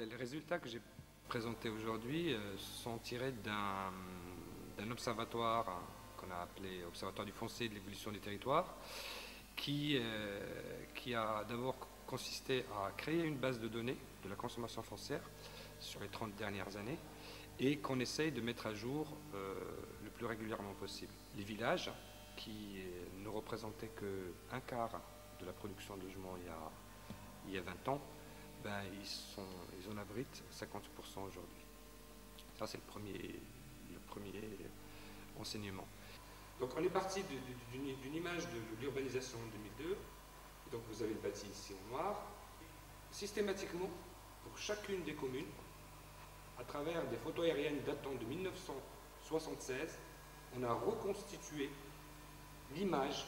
Les résultats que j'ai présentés aujourd'hui sont tirés d'un observatoire qu'on a appelé Observatoire du foncier et de l'évolution des territoires, qui a d'abord consisté à créer une base de données de la consommation foncière sur les 30 dernières années et qu'on essaye de mettre à jour le plus régulièrement possible. Les villages, qui ne représentaient qu'un quart de la production de logements il y a 20 ans, ils en abritent 50% aujourd'hui. Ça, c'est le premier enseignement. Donc, on est parti d'une image de l'urbanisation en 2002. Donc, vous avez le bâti ici en noir. Systématiquement, pour chacune des communes, à travers des photos aériennes datant de 1976, on a reconstitué l'image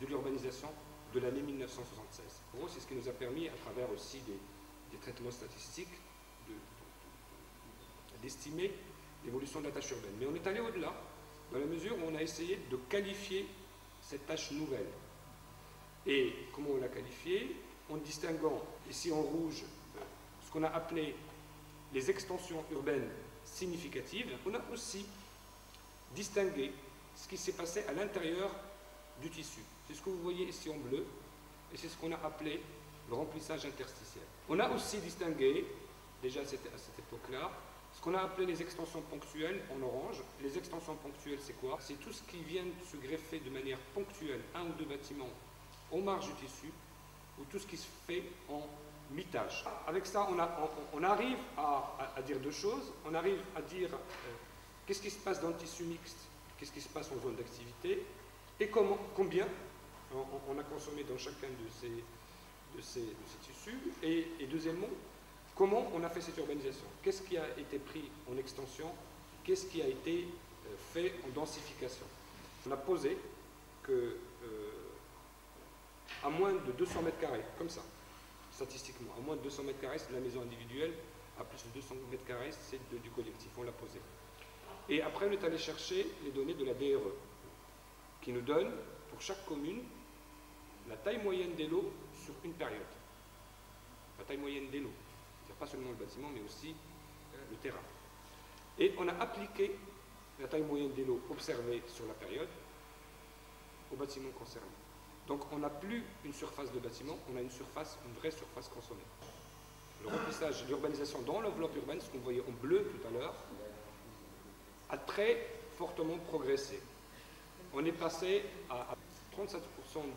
de l'urbanisation de l'année 1976. En gros, c'est ce qui nous a permis, à travers aussi des traitements statistiques, d'estimer l'évolution de la tâche urbaine. Mais on est allé au-delà, dans la mesure où on a essayé de qualifier cette tâche nouvelle. Et comment on l'a qualifiée? En distinguant, ici en rouge, ce qu'on a appelé les extensions urbaines significatives. On a aussi distingué ce qui s'est passé à l'intérieur du tissu. C'est ce que vous voyez ici en bleu, et c'est ce qu'on a appelé le remplissage interstitiel. On a aussi distingué, déjà à cette époque-là, ce qu'on a appelé les extensions ponctuelles en orange. Les extensions ponctuelles, c'est quoi? C'est tout ce qui vient de se greffer de manière ponctuelle, un ou deux bâtiments, aux marges du tissu, ou tout ce qui se fait en mitage. Avec ça, on arrive à dire deux choses. On arrive à dire qu'est-ce qui se passe dans le tissu mixte, qu'est-ce qui se passe en zone d'activité, et combien on a consommé dans chacun de ces tissus, et deuxièmement, comment on a fait cette urbanisation. Qu'est-ce qui a été pris en extension, qu'est-ce qui a été fait en densification. On a posé que à moins de 200 mètres carrés, comme ça, statistiquement, à moins de 200 mètres carrés, c'est de la maison individuelle, à plus de 200 mètres carrés, c'est du collectif, on l'a posé. Et après, on est allé chercher les données de la DRE, qui nous donne, pour chaque commune, la taille moyenne des lots sur une période. La taille moyenne des lots, c'est-à-dire pas seulement le bâtiment, mais aussi le terrain. Et on a appliqué la taille moyenne des lots observée sur la période aux bâtiments concernés. Donc on n'a plus une surface de bâtiment, on a une vraie surface consommée. Le remplissage, l'urbanisation dans l'enveloppe urbaine, ce qu'on voyait en bleu tout à l'heure, a très fortement progressé. On est passé à 37%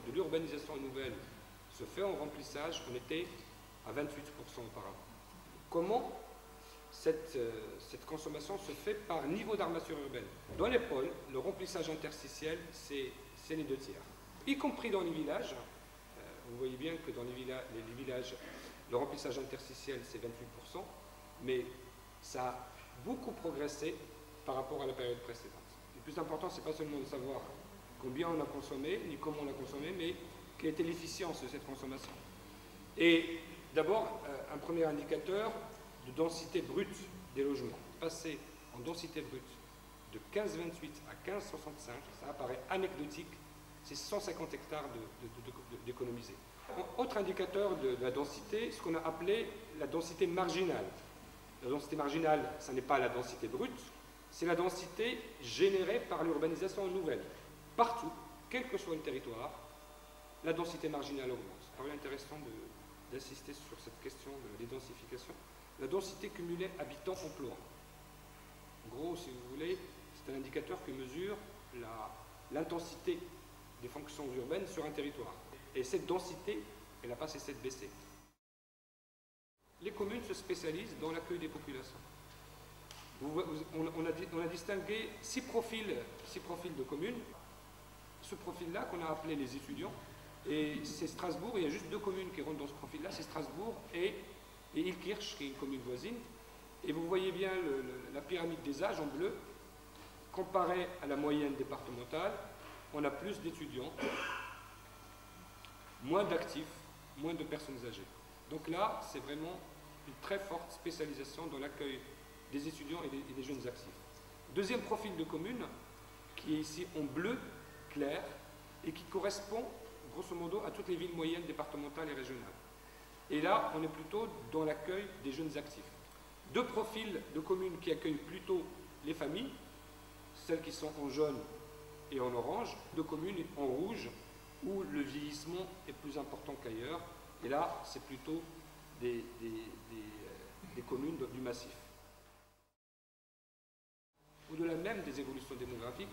de l'urbanisation nouvelle se fait en remplissage, on était à 28% auparavant. Comment cette consommation se fait par niveau d'armature urbaine? Dans les pôles, le remplissage interstitiel, c'est les 2 tiers. Y compris dans les villages, vous voyez bien que dans les villages, le remplissage interstitiel, c'est 28%, mais ça a beaucoup progressé par rapport à la période précédente. Le plus important, ce n'est pas seulement de savoir combien on a consommé, ni comment on a consommé, mais quelle était l'efficience de cette consommation. Et d'abord, un premier indicateur de densité brute des logements. Passer en densité brute de 15,28 à 15,65, ça apparaît anecdotique, c'est 150 hectares d'économiser. Autre indicateur de la densité, ce qu'on a appelé la densité marginale. La densité marginale, ce n'est pas la densité brute, c'est la densité générée par l'urbanisation nouvelle. Partout, quel que soit le territoire, la densité marginale augmente. Alors, il est intéressant d'insister sur cette question de la dédensification. La densité cumulée habitants-emploi. En gros, si vous voulez, c'est un indicateur qui mesure l'intensité des fonctions urbaines sur un territoire. Et cette densité, elle n'a pas cessé de baisser. Les communes se spécialisent dans l'accueil des populations. On a distingué 6 profils de communes. Ce profil-là qu'on a appelé les étudiants, et c'est Strasbourg, il y a juste 2 communes qui rentrent dans ce profil-là, c'est Strasbourg et Illkirch, qui est une commune voisine. Et vous voyez bien la pyramide des âges en bleu, comparée à la moyenne départementale, on a plus d'étudiants, moins d'actifs, moins de personnes âgées. Donc là, c'est vraiment une très forte spécialisation dans l'accueil des étudiants et des jeunes actifs. Deuxième profil de commune, qui est ici en bleu clair, et qui correspond grosso modo à toutes les villes moyennes départementales et régionales. Et là, on est plutôt dans l'accueil des jeunes actifs. deux profils de communes qui accueillent plutôt les familles, celles qui sont en jaune et en orange, deux communes en rouge où le vieillissement est plus important qu'ailleurs, et là c'est plutôt des communes du massif. Au-delà même des évolutions démographiques,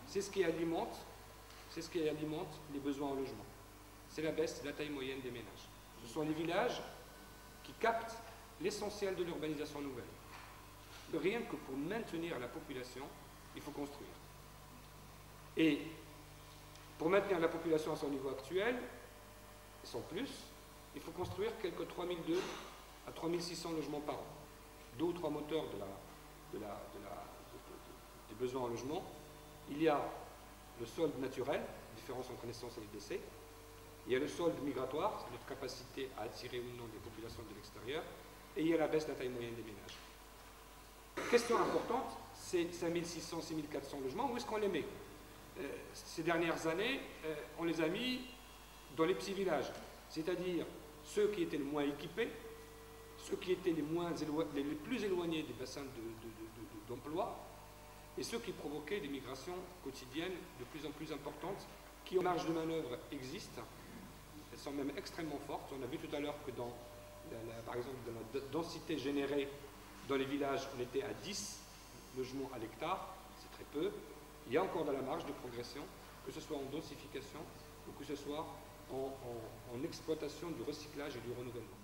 c'est ce qui alimente les besoins en logement. C'est la baisse de la taille moyenne des ménages. Ce sont les villages qui captent l'essentiel de l'urbanisation nouvelle. Rien que pour maintenir la population, il faut construire. Et pour maintenir la population à son niveau actuel, et sans plus, il faut construire quelques 3002 à 3600 logements par an. Deux ou trois moteurs des besoins en logement. Il y a le solde naturel, différence entre naissance et décès. Il y a le solde migratoire, c'est notre capacité à attirer ou non des populations de l'extérieur. Et il y a la baisse de la taille moyenne des ménages. Question importante, c'est 5600, 6400 logements, où est-ce qu'on les met? Ces dernières années, on les a mis dans les petits villages, c'est-à-dire ceux qui étaient les moins équipés, ceux qui étaient les plus éloignés des bassins d'emploi, et ceux qui provoquaient des migrations quotidiennes de plus en plus importantes, qui en marge de manœuvre existent, elles sont même extrêmement fortes. On a vu tout à l'heure que par exemple, dans la densité générée dans les villages, on était à 10 logements à l'hectare, c'est très peu. Il y a encore de la marge de progression, que ce soit en densification ou que ce soit en exploitation du recyclage et du renouvellement.